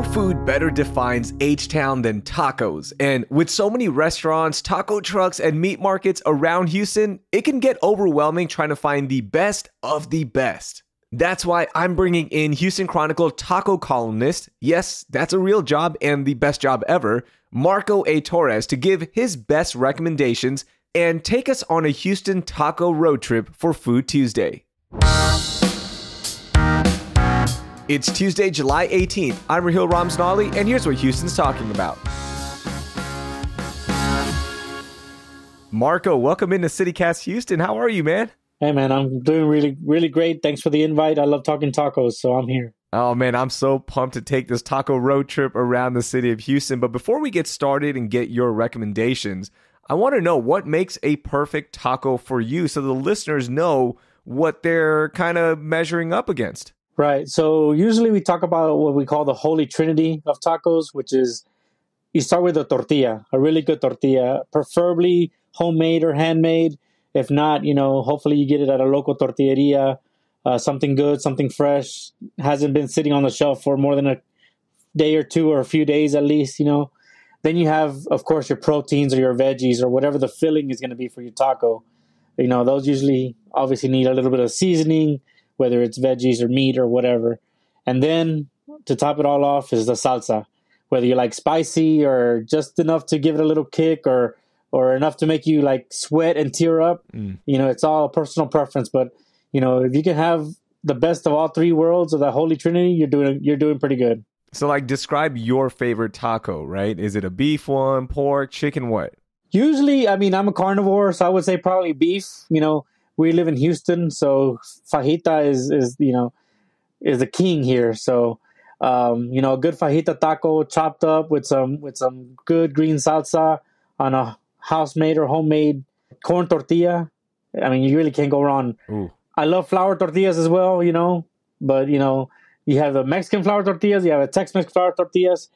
No food better defines H-Town than tacos. And with so many restaurants, taco trucks, and meat markets around Houston, it can get overwhelming trying to find the best of the best. That's why I'm bringing in Houston Chronicle Taco Columnist, yes, that's a real job and the best job ever, Marco A. Torres, to give his best recommendations and take us on a Houston taco road trip for Food Tuesday. It's Tuesday, July 18th. I'm Rahil Ramznali, and here's what Houston's talking about. Marco, welcome into CityCast Houston. How are you, man? Hey, man, I'm doing really, really great. Thanks for the invite. I love talking tacos, so I'm here. Oh, man, I'm so pumped to take this taco road trip around the city of Houston. But before we get started and get your recommendations, I want to know what makes a perfect taco for you so the listeners know what they're kind of measuring up against. Right. So usually we talk about what we call the holy trinity of tacos, which is you start with a tortilla, a really good tortilla, preferably homemade or handmade. If not, hopefully you get it at a local tortilleria, something good, something fresh, hasn't been sitting on the shelf for more than a day or two or a few days at least, Then you have, of course, your proteins or your veggies or whatever the filling is going to be for your taco. Those usually obviously need a little bit of seasoning, whether it's veggies or meat or whatever. And then to top it all off is the salsa, whether you like spicy or just enough to give it a little kick or enough to make you like sweat and tear up. It's all personal preference. But, if you can have the best of all three worlds of the holy trinity, you're doing pretty good. So describe your favorite taco, right? Is it a beef one, pork, chicken, what? Usually, I'm a carnivore, so I would say probably beef. We live in Houston, so fajita is the king here. So, a good fajita taco chopped up with some good green salsa on a house-made or homemade corn tortilla. You really can't go wrong. Ooh. I love flour tortillas as well, but, you have the Mexican flour tortillas, you have a Tex-Mex flour tortillas.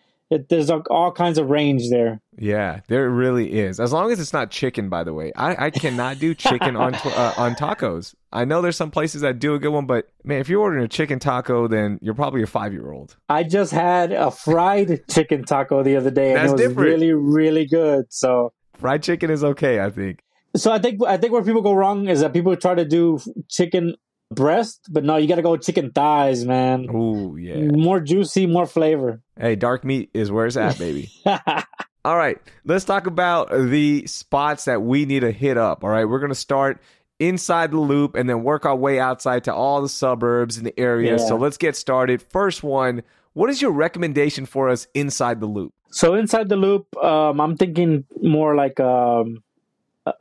There's all kinds of range there. Yeah, there really is. As long as it's not chicken, by the way. I cannot do chicken on tacos. I know there's some places that do a good one, but man, if you're ordering a chicken taco, then you're probably a 5-year-old. I just had a fried chicken taco the other day, and That's it was different. Really, really good. So fried chicken is okay, I think. So I think where people go wrong is that people try to do chicken breast, but no, you got to go with chicken thighs, man. Ooh, yeah. More juicy, more flavor. Hey, dark meat is where it's at, baby. All right, let's talk about the spots that we need to hit up. All right, we're going to start inside the loop and then work our way outside to all the suburbs and the areas. Yeah. So let's get started. First one, what is your recommendation for us inside the loop? So inside the loop, I'm thinking more like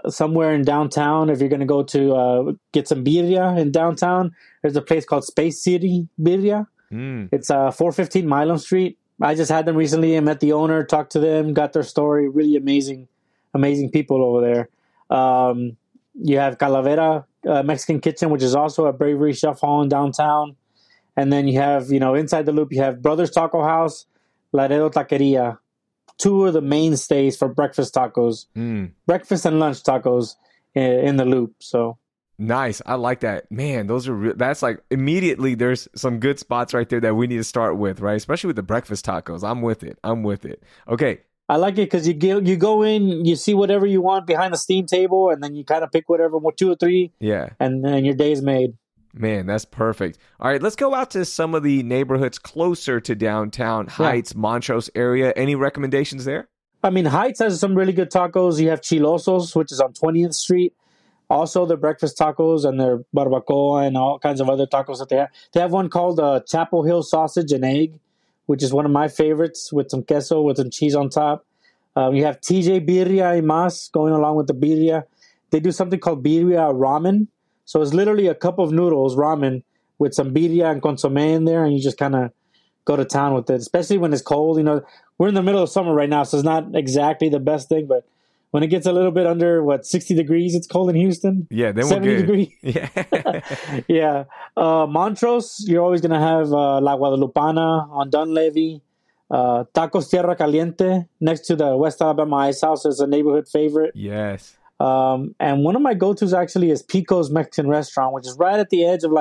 somewhere in downtown. If you're going to go to get some birria in downtown, there's a place called Space City Birria. It's 415 Milam Street. I just had them recently. I met the owner, talked to them, got their story. Really amazing people over there. You have Calavera Mexican Kitchen, which is also a Bravery Chef Hall in downtown. And then you have, inside the loop, you have Brothers Taco House, Laredo Taqueria. Two of the mainstays for breakfast tacos, breakfast and lunch tacos in the loop. So nice. I like that. Man, those are that's like immediately there's some good spots right there that we need to start with, right? Especially with the breakfast tacos. I'm with it. Okay. I like it because you go in, you see whatever you want behind the steam table, and then you kind of pick whatever, 2 or 3. Yeah. And then your day's made. Man, that's perfect. All right, let's go out to some of the neighborhoods closer to downtown, Heights, Montrose area. Any recommendations there? Heights has some really good tacos. You have Chilosos, which is on 20th Street. Also, their breakfast tacos and their barbacoa and all kinds of other tacos that they have. They have one called Chapel Hill Sausage and Egg, which is one of my favorites, with some queso, with some cheese on top. You have TJ Birria y Mas going along with the birria. They do something called birria ramen. So it's literally a cup of noodles, ramen, with some birria and consomme in there, and you just kind of go to town with it, especially when it's cold. We're in the middle of summer right now, so it's not exactly the best thing, but when it gets a little bit under, 60 degrees, it's cold in Houston? Yeah, then 70 we're good. degrees. Yeah. Yeah. Montrose, you're always going to have La Guadalupana on Dunleavy. Tacos Tierra Caliente, next to the West Alabama Ice House, is a neighborhood favorite. Yes. And one of my go-tos actually is Pico's Mexican Restaurant, which is right at the edge of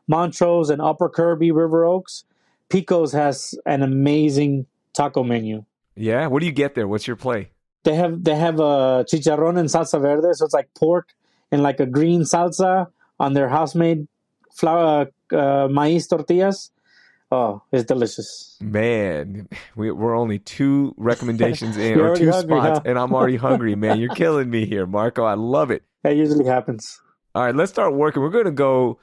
Montrose and Upper Kirby, River Oaks. Pico's has an amazing taco menu. Yeah, what do you get there? What's your play? They have a chicharrón and salsa verde, so it's like pork and like a green salsa on their house-made flour maíz tortillas. Oh, it's delicious. Man, we're only 2 recommendations in, You're or already 2 hungry, spots, huh? and I'm already hungry, man. You're killing me here, Marco. I love it. That usually happens. All right, let's start working. We're going to go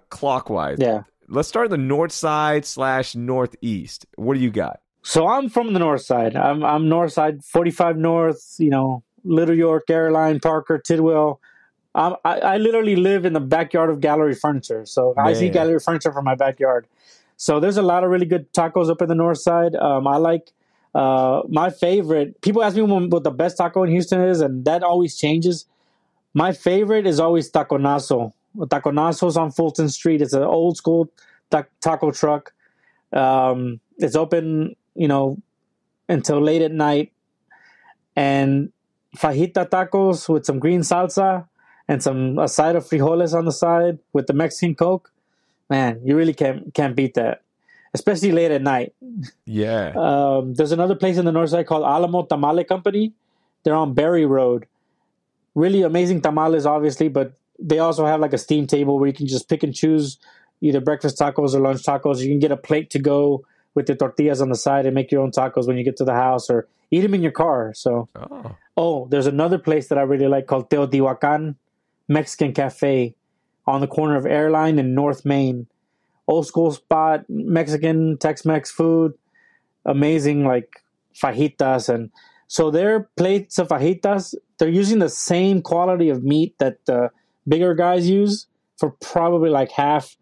clockwise. Yeah. Let's start the north side / northeast. What do you got? So I'm from the north side. I'm north side, 45 North, Little York, Airline, Parker, Tidwell. I literally live in the backyard of Gallery Furniture. So I see Man. Gallery Furniture from my backyard. So there's a lot of really good tacos up in the north side. I like my favorite. People ask me what the best taco in Houston is, and that always changes. My favorite is always Taconazo. Taconazo's on Fulton Street. It's an old school taco truck. It's open, until late at night. And fajita tacos with some green salsa and a side of frijoles on the side with the Mexican Coke. Man, you really can't beat that, especially late at night. Yeah. There's another place in the north side called Alamo Tamale Company. They're on Berry Road. Really amazing tamales, obviously, but they also have like a steam table where you can just pick and choose either breakfast tacos or lunch tacos. You can get a plate to go with the tortillas on the side and make your own tacos when you get to the house, or eat them in your car. So, there's another place that I really like called Teotihuacan Mexican Cafe on the corner of Airline and North Main. Old school spot, Mexican, Tex-Mex food, amazing like fajitas. And so their plates of fajitas, they're using the same quality of meat that the bigger guys use for probably like half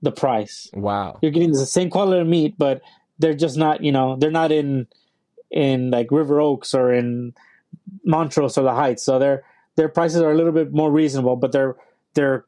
the price. Wow. You're getting the same quality of meat, but they're just not, they're not in like River Oaks or in Montrose or the Heights. So their prices are a little bit more reasonable, but their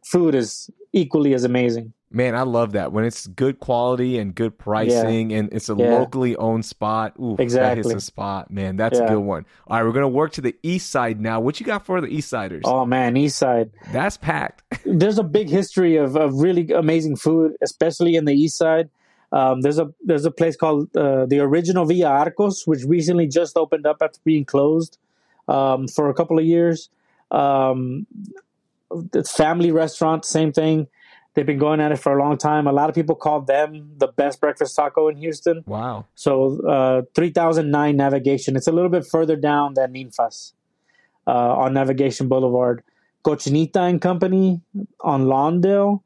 food is equally as amazing. Man, I love that. When it's good quality and good pricing and it's a locally owned spot. Ooh, exactly. That hits a spot. Man, that's a good one. All right, we're going to work to the east side now. What you got for the east siders? Oh, man, east side. That's packed. There's a big history of really amazing food, especially in the east side. There's a place called the Original Villa Arcos, which recently just opened up after being closed for a couple of years. It's family restaurant, same thing. They've been going at it for a long time. A lot of people call them the best breakfast taco in Houston. Wow. So 3009 Navigation. It's a little bit further down than Ninfas on Navigation Boulevard. Cochinita and Company on Lawndale.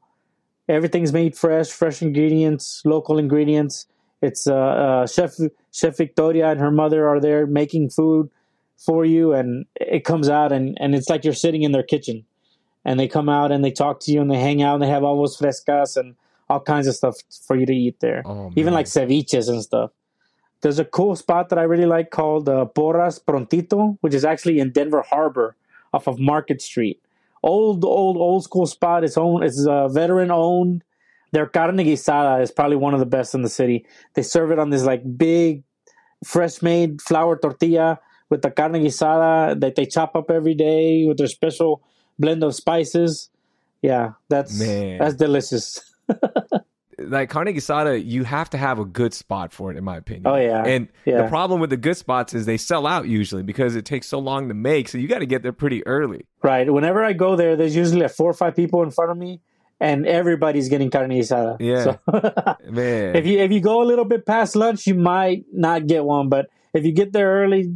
Everything's made fresh ingredients, local ingredients. It's Chef Victoria and her mother are there making food for you, and it comes out and it's like you're sitting in their kitchen. And they come out and they talk to you and they hang out and they have avos frescas and all kinds of stuff for you to eat there. Oh, even like ceviches and stuff. There's a cool spot that I really like called Porras Prontito, which is actually in Denver Harbor off of Market Street. Old school spot. It's veteran owned. Their carne guisada is probably one of the best in the city. They serve it on this like big, fresh made flour tortilla with the carne guisada that they chop up every day with their special blend of spices. Yeah, that's delicious. Like carne guisada, you have to have a good spot for it, in my opinion. Oh, yeah. And the problem with the good spots is they sell out usually because it takes so long to make. So you got to get there pretty early. Right. Whenever I go there, there's usually like 4 or 5 people in front of me, and everybody's getting carne guisada. Yeah. So, man. If you go a little bit past lunch, you might not get one, but if you get there early,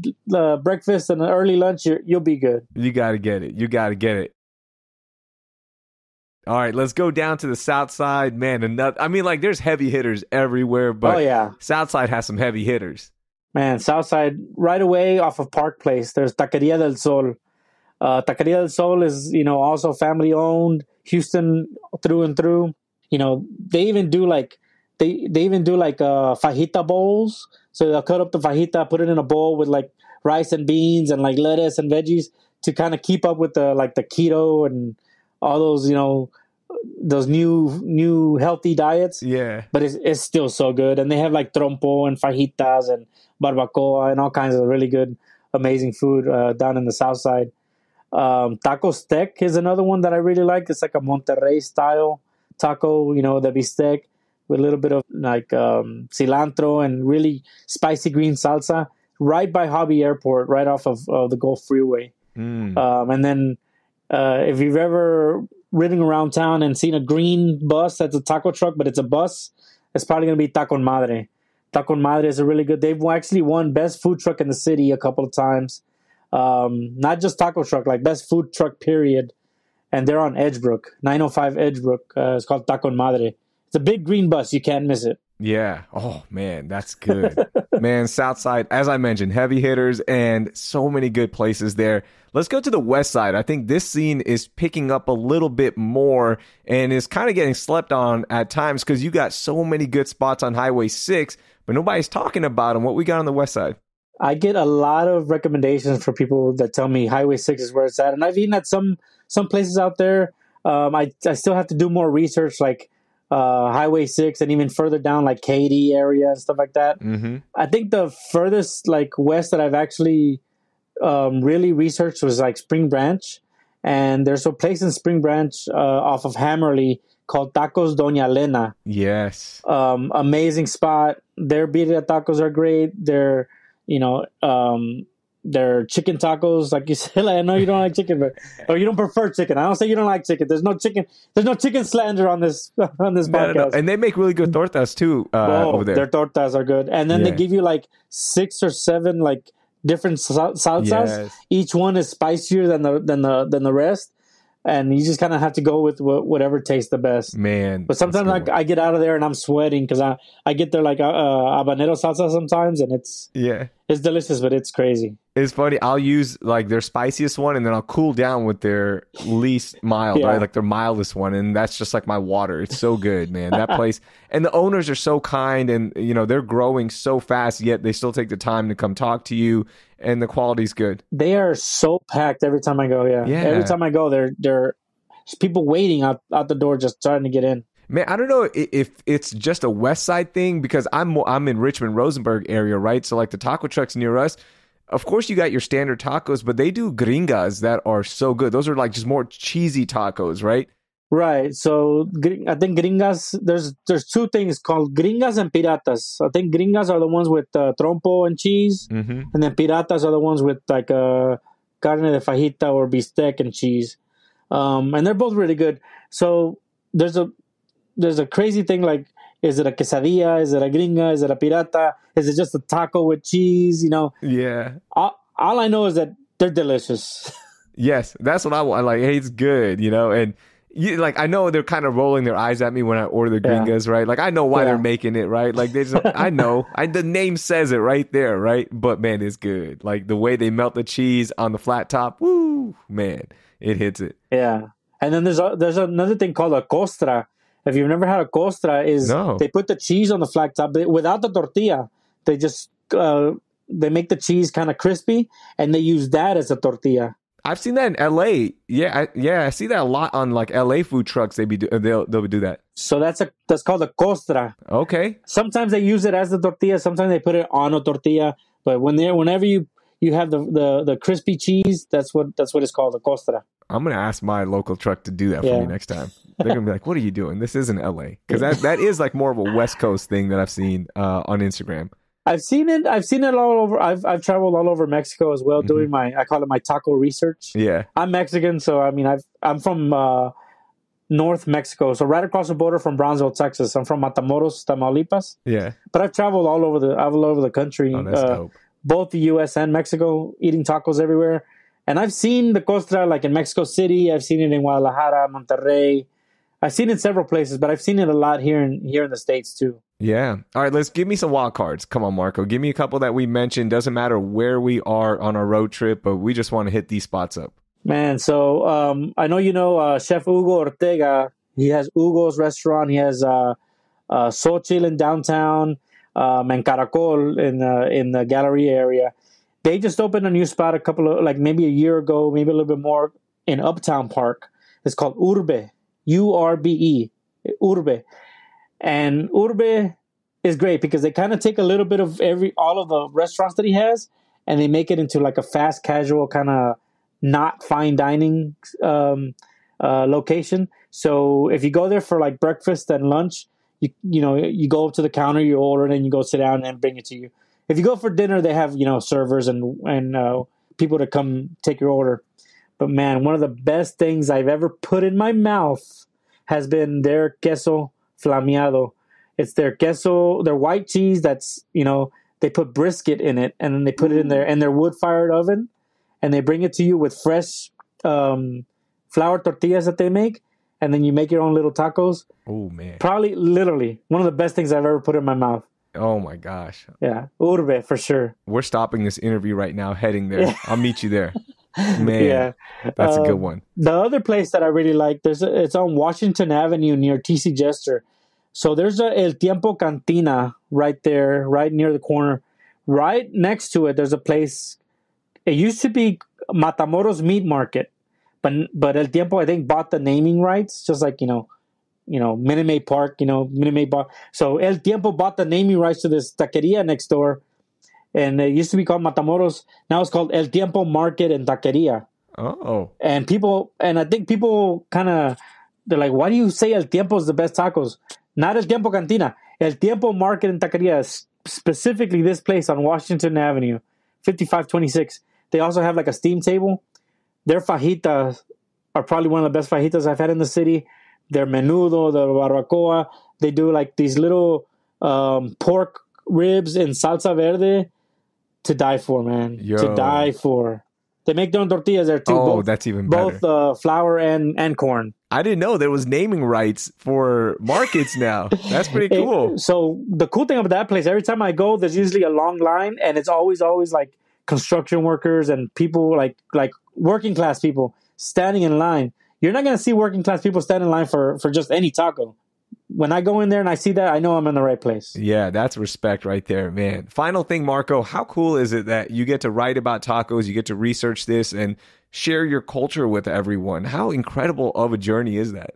breakfast and an early lunch, you'll be good. You got to get it. You got to get it. All right, let's go down to the south side. Man, there's heavy hitters everywhere, but Southside has some heavy hitters. Man, Southside, right away off of Park Place, there's Taqueria del Sol. Taqueria del Sol is, also family owned, Houston through and through. They even do like fajita bowls. So they'll cut up the fajita, put it in a bowl with like rice and beans and like lettuce and veggies to kind of keep up with the keto and all those, those new healthy diets. Yeah. But it's still so good. And they have like trompo and fajitas and barbacoa and all kinds of really good, amazing food down in the south side. Taco Steak is another one that I really like. It's like a Monterrey style taco, the bistec with a little bit of like cilantro and really spicy green salsa, right by Hobby Airport, right off of the Gulf Freeway. And then if you've ever ridden around town and seen a green bus that's a taco truck, but it's a bus, it's probably going to be Taco Madre. Taco Madre is a really good. They've actually won best food truck in the city a couple of times. Not just taco truck, like best food truck period. And they're on Edgebrook, 905 Edgebrook. It's called Taco Madre. It's a big green bus. You can't miss it. Yeah. Oh, man, that's good. Man, Southside, as I mentioned, heavy hitters and so many good places there. Let's go to the west side. I think this scene is picking up a little bit more and is kind of getting slept on at times because you got so many good spots on Highway 6, but nobody's talking about them. What we got on the west side? I get a lot of recommendations for people that tell me Highway 6 is where it's at. And I've eaten at some places out there. I still have to do more research, like Highway 6 and even further down, like Katy area and stuff like that. Mm-hmm. I think the furthest like west that I've actually really researched was like Spring Branch. And there's a place in Spring Branch off of Hammerly called Tacos Doña Elena. Yes. Amazing spot. Their birria tacos are great. Their chicken tacos, like you said. Like, I know you don't like chicken, or you don't prefer chicken. I don't say you don't like chicken. There's no chicken slander on this podcast. No. And they make really good tortas too over there. Their tortas are good, and then they give you like 6 or 7 like different salsas. Yes. Each one is spicier than the rest. And you just kind of have to go with whatever tastes the best. Man. But sometimes I get out of there and I'm sweating because I get there like habanero salsa sometimes, and it's delicious, but it's crazy. It's funny. I'll use like their spiciest one, and then I'll cool down with their least mild, right? Like their mildest one, and that's just like my water. It's so good, man. That place, and the owners are so kind, and they're growing so fast, yet they still take the time to come talk to you, and the quality's good. They are so packed every time I go. Yeah. Every time I go, there's people waiting out the door just trying to get in. Man, I don't know if it's just a West Side thing because I'm in Richmond, Rosenberg area, right? So like the taco trucks near us, of course you got your standard tacos, but they do gringas that are so good. Those are like just more cheesy tacos, right? Right. So I think gringas, there's 2 things called gringas and piratas. I think gringas are the ones with trompo and cheese, and then piratas are the ones with like carne de fajita or bistec and cheese. And they're both really good. So there's a crazy thing like, is it a quesadilla? Is it a gringa? Is it a pirata? Is it just a taco with cheese? Yeah. All I know is that they're delicious. Yes, that's what I want. Like, hey, it's good, and I know they're kind of rolling their eyes at me when I order the gringas, right? Like, I know why they're making it, right? Like, I know. The name says it right there, right? But man, it's good. Like the way they melt the cheese on the flat top, woo, man, it hits it. Yeah. And then there's another thing called a costra. If you've never had a costra, they put the cheese on the flat top without the tortilla. They just they make the cheese kind of crispy, and they use that as a tortilla. I've seen that in L.A. Yeah, I see that a lot on like L.A. food trucks. They'll do that. So that's called a costra. Okay. Sometimes they use it as the tortilla. Sometimes they put it on a tortilla. But whenever you have the crispy cheese, that's what it's called, a costra. I'm gonna ask my local truck to do that for me next time. They're gonna be like, "What are you doing? This isn't LA," because that is like more of a West Coast thing that I've seen on Instagram. I've seen it all over. I've traveled all over Mexico as well, doing I call it my taco research. Yeah, I'm Mexican, so I mean I'm from North Mexico, so right across the border from Brownsville, Texas. I'm from Matamoros, Tamaulipas. Yeah, but I've traveled all over the country. Oh, that's dope. Both the U.S. and Mexico, eating tacos everywhere. And I've seen the costra like in Mexico City. I've seen it in Guadalajara, Monterrey. I've seen it several places, but I've seen it a lot here in the States too. Yeah. All right, let's give me some wild cards. Come on, Marco. Give me a couple that we mentioned. Doesn't matter where we are on our road trip, but we just want to hit these spots up. Man, so I know Chef Hugo Ortega. He has Hugo's restaurant. He has Xochitl in downtown, and Caracol in the Galleria area. They just opened a new spot maybe a year ago, maybe a little bit more, in Uptown Park. It's called Urbe, Urbe, Urbe. And Urbe is great because they kind of take a little bit of all of the restaurants that he has, and they make it into like a fast casual kind of not fine dining location. So if you go there for like breakfast and lunch, you go up to the counter, you order it, and you go sit down and bring it to you. If you go for dinner, they have servers and people to come take your order. But man, one of the best things I've ever put in my mouth has been their queso flameado. It's their queso, their white cheese that's, they put brisket in it, and then they put it in their wood-fired oven, and they bring it to you with fresh flour tortillas that they make, and then you make your own little tacos. Oh, man. Probably, literally, one of the best things I've ever put in my mouth. Oh, my gosh. Yeah, urbe, for sure. We're stopping this interview right now, heading there. Yeah. I'll meet you there. Man, that's a good one. The other place that I really like, it's on Washington Avenue near TC Jester. So there's a El Tiempo Cantina right there, right near the corner. Right next to it, there's a place. It used to be Matamoros Meat Market, but El Tiempo, I think, bought the naming rights, just like Minute Maid Park, Minute Maid Bar. So El Tiempo bought the naming rights to this taqueria next door. And it used to be called Matamoros. Now it's called El Tiempo Market and Taqueria. Oh. And I think people they're like, why do you say El Tiempo is the best tacos? Not El Tiempo Cantina. El Tiempo Market and Taqueria, specifically this place on Washington Avenue, 5526. They also have like a steam table. Their fajitas are probably one of the best fajitas I've had in the city. Their menudo, the barbacoa. They do like these little pork ribs in salsa verde. To die for, man. Yo. To die for. They make their own tortillas there too. Oh, that's even better. Both flour and corn. I didn't know there was naming rights for markets now. That's pretty cool. So the cool thing about that place, every time I go, there's usually a long line, and it's always like construction workers and people like working class people standing in line. You're not going to see working class people stand in line for just any taco. When I go in there and I see that, I know I'm in the right place. Yeah, that's respect right there, man. Final thing, Marco, how cool is it that you get to write about tacos, you get to research this and share your culture with everyone? How incredible of a journey is that?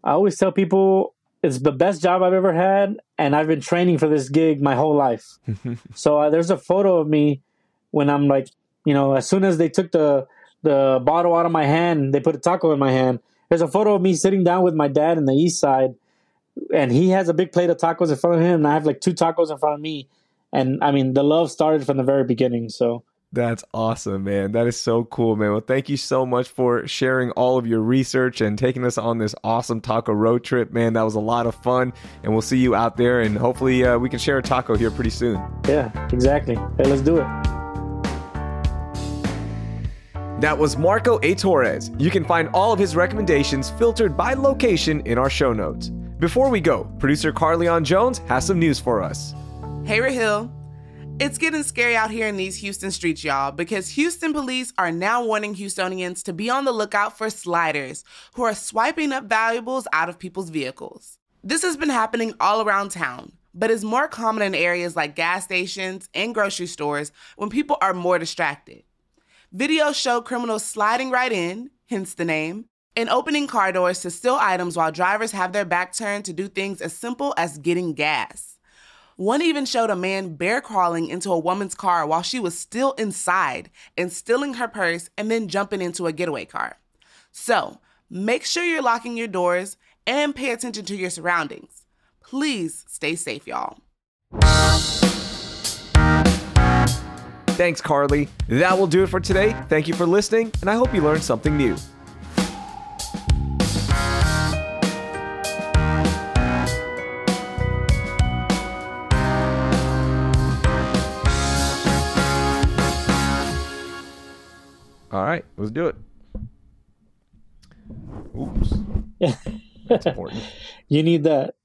I always tell people it's the best job I've ever had, and I've been training for this gig my whole life. So there's a photo of me when I'm like, as soon as they took the bottle out of my hand, they put a taco in my hand. There's a photo of me sitting down with my dad in the East Side, and he has a big plate of tacos in front of him, and I have like 2 tacos in front of me. And I mean, the love started from the very beginning. So that's awesome, man. That is so cool, man. Well, thank you so much for sharing all of your research and taking us on this awesome taco road trip, man. That was a lot of fun, and we'll see you out there, and hopefully we can share a taco here pretty soon. Yeah, exactly. Hey, let's do it. That was Marco A. Torres. You can find all of his recommendations filtered by location in our show notes. Before we go, producer Carleon Jones has some news for us. Hey, Rahil. It's getting scary out here in these Houston streets, y'all, because Houston police are now warning Houstonians to be on the lookout for sliders who are swiping up valuables out of people's vehicles. This has been happening all around town, but is more common in areas like gas stations and grocery stores when people are more distracted. Videos show criminals sliding right in, hence the name, and opening car doors to steal items while drivers have their back turned to do things as simple as getting gas. One even showed a man bear crawling into a woman's car while she was still inside and stealing her purse and then jumping into a getaway car. So, make sure you're locking your doors and pay attention to your surroundings. Please stay safe, y'all. Thanks, Carly. That will do it for today. Thank you for listening, and I hope you learned something new. All right, let's do it. Oops. That's important. You need that.